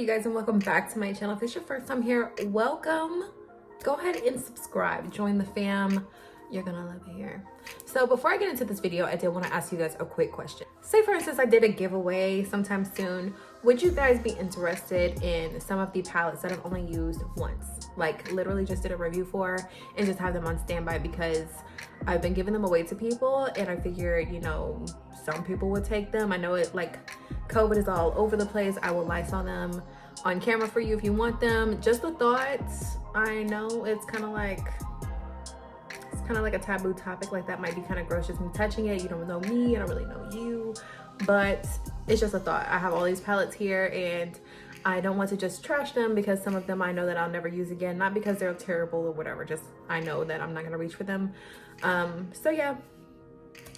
guys, and welcome back to my channel. If this is your first time here, welcome. Go ahead and subscribe, join the fam. You're gonna love it here. So before I get into this video, I did want to ask you guys a quick question. Say for instance, I did a giveaway sometime soon. Would you guys be interested in some of the palettes that I've only used once? Like literally just did a review for and just have them on standby, because I've been giving them away to people and I figured, you know, some people would take them. I know it, like, COVID is all over the place. I will Lysol them on camera for you if you want them. Just a thought. I know it's kind of like a taboo topic. Like, that might be kind of gross, just me touching it. You don't know me, I don't really know you, but it's just a thought. I have all these palettes here and I don't want to just trash them, because some of them I know that I'll never use again. Not because they're terrible or whatever, just I know that I'm not gonna reach for them. So yeah,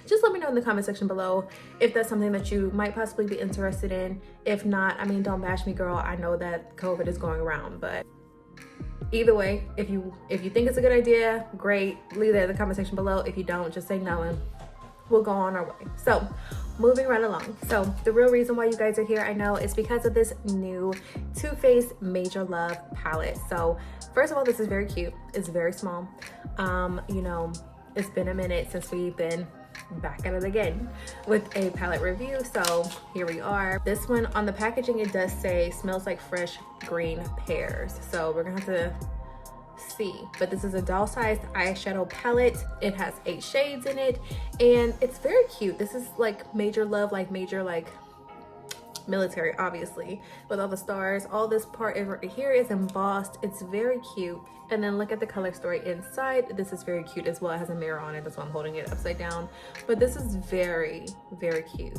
just let me know in the comment section below if that's something that you might possibly be interested in. If not, I mean, don't bash me, girl. I know that COVID is going around, but either way, if you think it's a good idea, great. Leave that in the comment section below. If you don't, just say no and we'll go on our way. So moving right along. So the real reason why you guys are here, I know, is because of this new Too Faced Major Love palette. So first of all, this is very cute. It's very small. You know, it's been a minute since we've been back at it again with a palette review, so here we are. This one on the packaging, it does say smells like fresh green pears, so we're gonna have to see. But this is a doll-sized eyeshadow palette. It has 8 shades in it and it's very cute. This is like Major Love, like major, like military, obviously, with all the stars. All this part right here is embossed. It's very cute. And then look at the color story inside. This is very cute as well. It has a mirror on it, that's why I'm holding it upside down. But this is very, very cute.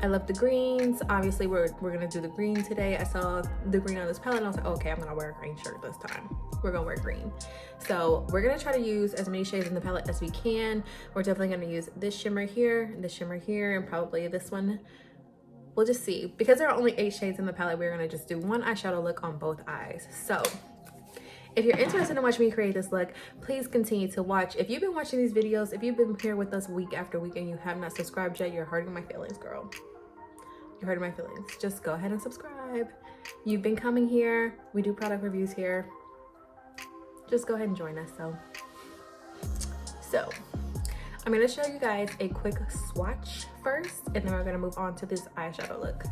I love the greens. Obviously we're gonna do the green today. I saw the green on this palette and I was like, okay, I'm gonna wear a green shirt this time. We're gonna wear green. So we're gonna try to use as many shades in the palette as we can. We're definitely gonna use this shimmer here, this shimmer here, and probably this one. We'll just see. Because there are only 8 shades in the palette, we're gonna just do one eyeshadow look on both eyes. So if you're interested in watching me create this look, please continue to watch. If you've been watching these videos, if you've been here with us week after week and you have not subscribed yet, you're hurting my feelings, girl. You're hurting my feelings. Just go ahead and subscribe. You've been coming here. We do product reviews here. Just go ahead and join us. So I'm gonna show you guys a quick swatch first, and then we're gonna move on to this eyeshadow look.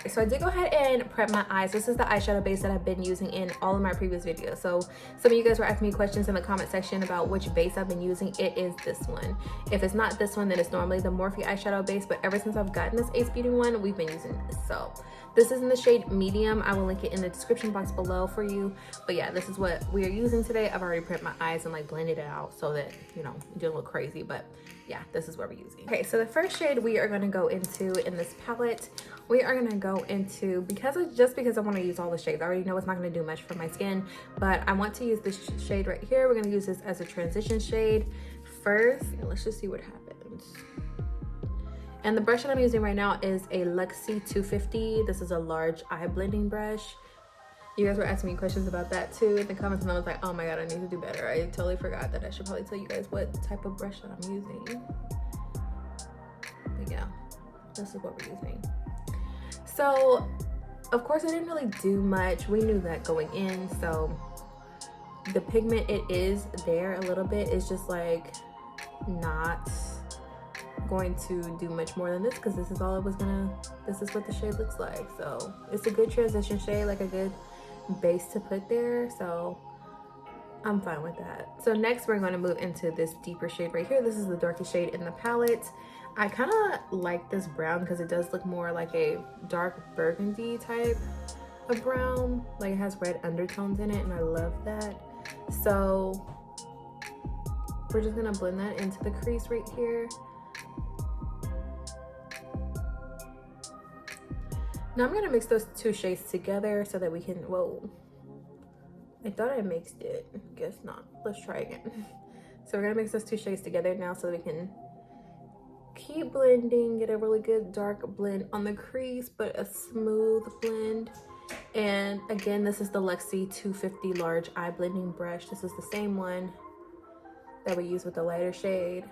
So I did go ahead and prep my eyes. This is the eyeshadow base that I've been using in all of my previous videos. So some of you guys were asking me questions in the comment section about which base I've been using. It is this one. If it's not this one, then it's normally the Morphe eyeshadow base, but ever since I've gotten this Ace Beauty one, we've been using this. So this is in the shade medium. I will link it in the description box below for you. But yeah, this is what we are using today. I've already prepped my eyes and like blended it out so that, you know, it didn't look crazy, but yeah, this is what we're using. Okay, so the first shade we are gonna go into in this palette, we are gonna go into, because I want to use all the shades. I already know it's not gonna do much for my skin, but I want to use this shade right here. We're gonna use this as a transition shade first. Let's just see what happens. And the brush that I'm using right now is a Lexi 250. This is a large eye blending brush. You guys were asking me questions about that too in the comments, and I was like, oh my god, I need to do better. I totally forgot that I should probably tell you guys what type of brush that I'm using. But yeah, this is what we're using. So of course I didn't really do much. We knew that going in. So the pigment, it is there a little bit. It's just like not going to do much more than this, because this is all it was gonna, this is what the shade looks like. So it's a good transition shade, like a good base to put there, so I'm fine with that. So next we're going to move into this deeper shade right here. This is the darkest shade in the palette. I kind of like this brown because it does look more like a dark burgundy type of brown, like it has red undertones in it, and I love that. So we're just gonna blend that into the crease right here. Now I'm gonna mix those 2 shades together so that we can, whoa, I thought I mixed it, guess not. Let's try again. So we're gonna mix those 2 shades together now so that we can keep blending, get a really good dark blend on the crease, but a smooth blend. And again, this is the Lexi 250 large eye blending brush. This is the same one that we use with the lighter shade.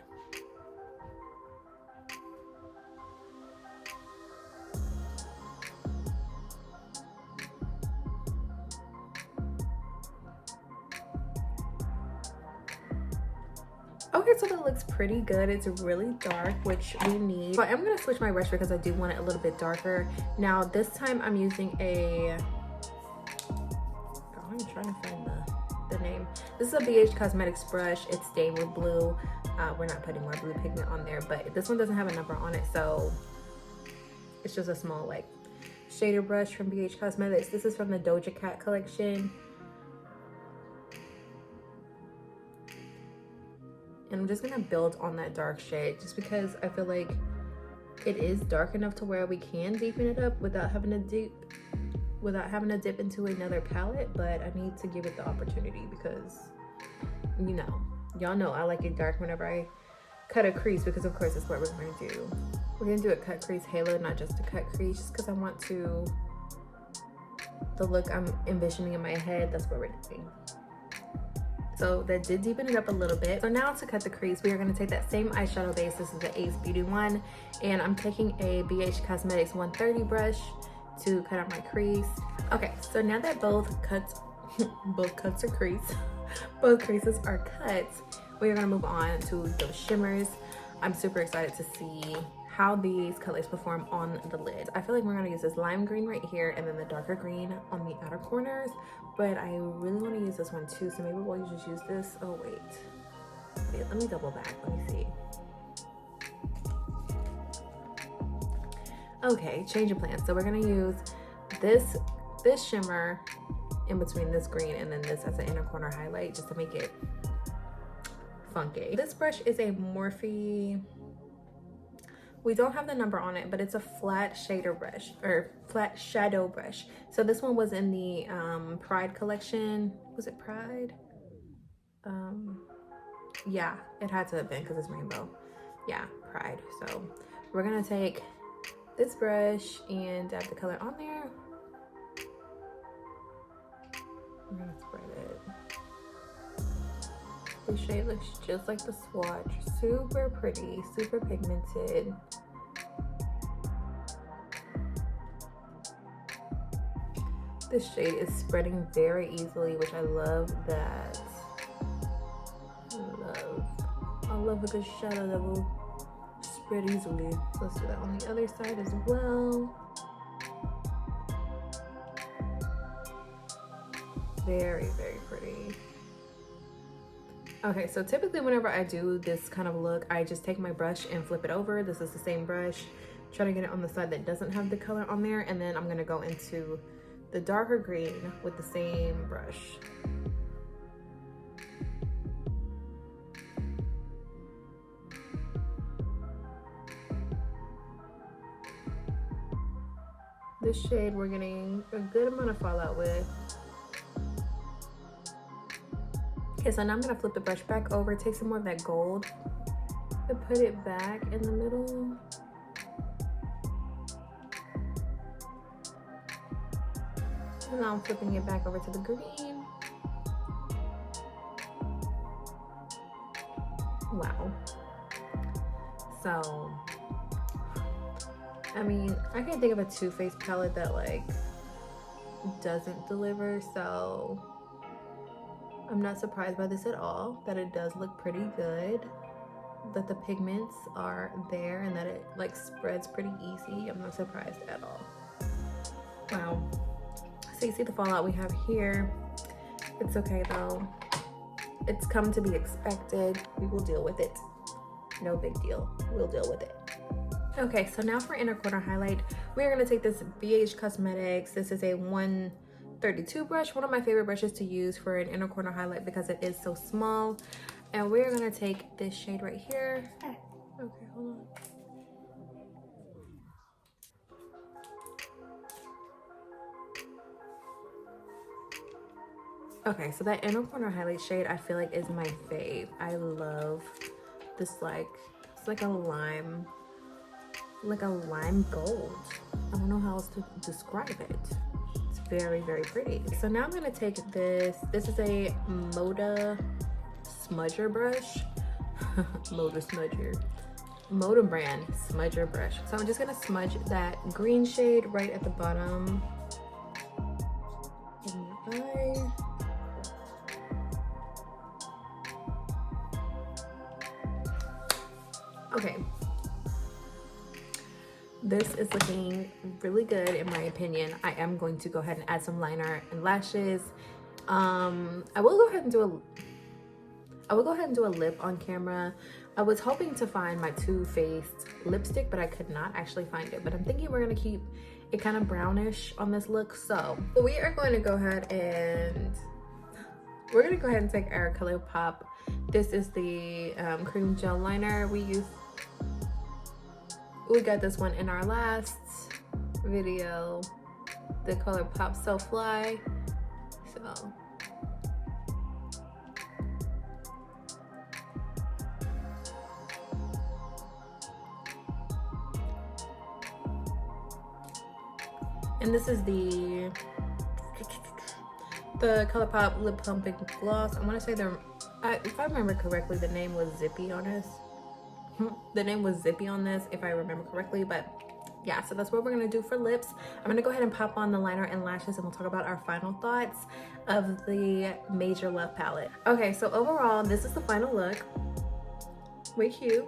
Okay, so that looks pretty good. It's really dark, which we need. So I'm gonna switch my brush because I do want it a little bit darker. Now this time I'm using a, I'm trying to find the name. This is a BH Cosmetics brush. It's stained with blue. We're not putting more blue pigment on there, but this one doesn't have a number on it, so it's just a small like shader brush from BH Cosmetics. This is from the Doja Cat collection. And I'm just gonna build on that dark shade just because I feel like it is dark enough to where we can deepen it up without having to dip into another palette, but I need to give it the opportunity because, you know, y'all know I like it dark whenever I cut a crease, because of course that's what we're gonna do. We're gonna do a cut crease halo, not just a cut crease, just because I want to, the look I'm envisioning in my head, that's what we're doing. So that did deepen it up a little bit. So now to cut the crease, we are gonna take that same eyeshadow base. This is the Ace Beauty one. And I'm taking a BH Cosmetics 130 brush to cut out my crease. Okay, so now that both creases are cut, we are gonna move on to those shimmers. I'm super excited to see how these colors perform on the lid. I feel like we're gonna use this lime green right here and then the darker green on the outer corners, but I really wanna use this one too, so maybe we'll just use this. Oh wait, let me double back, let me see. Okay, change of plans. So we're gonna use this shimmer in between this green and then this as an inner corner highlight just to make it funky. This brush is a Morphe, we don't have the number on it, but it's a flat shader brush, or flat shadow brush. So this one was in the Pride collection. Was it Pride? Yeah, it had to have been because it's rainbow. Yeah, Pride. So we're gonna take this brush and dab the color on there. I'm gonna spread it. The shade looks just like the swatch. Super pretty, super pigmented. This shade is spreading very easily, which I love that. I love a good shadow that will spread easily. So let's do that on the other side as well. Very, very pretty. Okay, so typically whenever I do this kind of look, I just take my brush and flip it over. This is the same brush. Try to get it on the side that doesn't have the color on there, and then I'm gonna go into the darker green with the same brush. This shade we're getting a good amount of fallout with. Okay, so now I'm gonna flip the brush back over, take some more of that gold and put it back in the middle. And now I'm flipping it back over to the green. Wow. So, I mean, I can't think of a Toofaced palette that like doesn't deliver, so I'm not surprised by this at all, that it does look pretty good, that the pigments are there and that it like spreads pretty easy. I'm not surprised at all. Wow. So you see the fallout we have here. It's okay though. It's come to be expected. We will deal with it. No big deal. We'll deal with it. Okay, so now for inner corner highlight, we're gonna take this BH Cosmetics. This is a 132 brush, one of my favorite brushes to use for an inner corner highlight because it is so small. And we're gonna take this shade right here. Okay, hold on. Okay, so that inner corner highlight shade I feel like is my fave. I love this, like, it's like a lime gold. I don't know how else to describe it. It's very, very pretty. So now I'm gonna take this. This is a Moda smudger brush. Moda brand smudger brush. So I'm just gonna smudge that green shade right at the bottom of my eye. Okay, this is looking really good in my opinion. I am going to go ahead and add some liner and lashes. I will go ahead and do a lip on camera. I was hoping to find my Toofaced lipstick, but I could not actually find it. But I'm thinking we're gonna keep it kind of brownish on this look. So we are going to go ahead and take our ColourPop. This is the cream gel liner we used. We got this one in our last video, the ColourPop So Fly. So and this is the ColourPop Lip Pumping Gloss. I want to say if I remember correctly, the name was Zippy on this. The name was Zippy on this, if I remember correctly. But yeah, so that's what we're gonna do for lips. I'm gonna go ahead and pop on the liner and lashes, and we'll talk about our final thoughts of the Major Love palette. Okay, so overall, this is the final look. Way cute.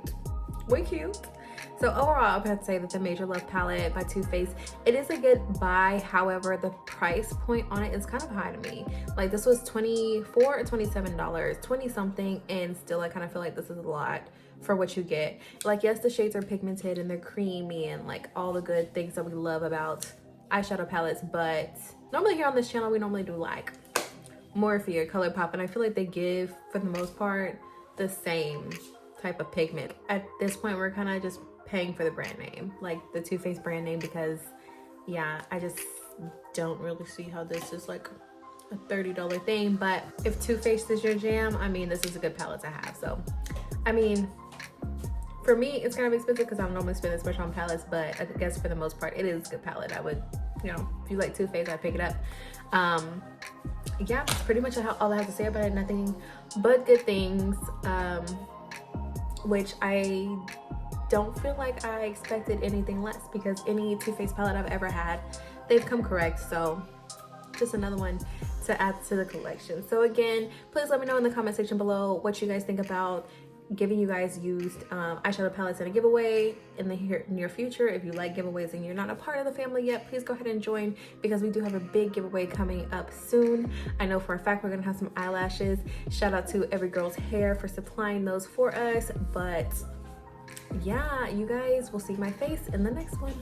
So overall, I would have to say that the Major Love palette by Too Faced, it is a good buy. However, the price point on it is kind of high to me. Like, this was $24 or $27, 20 something, and still I kind of feel like this is a lot for what you get. Like, yes, the shades are pigmented and they're creamy and like all the good things that we love about eyeshadow palettes, but normally here on this channel we normally do like Morphe or ColourPop, and I feel like they give, for the most part, the same type of pigment. At this point, we're kind of just paying for the brand name, like the Too Faced brand name, because yeah, I just don't really see how this is like a $30 thing. But if Too Faced is your jam, I mean, this is a good palette to have. So I mean, for me, it's kind of expensive because I don't normally spend this much on palettes, but I guess for the most part, it is a good palette. I would, you know, if you like Too Faced, I'd pick it up. Yeah, that's pretty much all I have to say about it. Nothing but good things, which I don't feel like I expected anything less, because any Too Faced palette I've ever had, they've come correct. So just another one to add to the collection. So again, please let me know in the comment section below what you guys think about giving you guys used eyeshadow palettes in a giveaway in the near future. If you like giveaways and you're not a part of the family yet, please go ahead and join, because we do have a big giveaway coming up soon. I know for a fact we're gonna have some eyelashes. Shout out to Every Girl's Hair for supplying those for us. But yeah, you guys will see my face in the next one.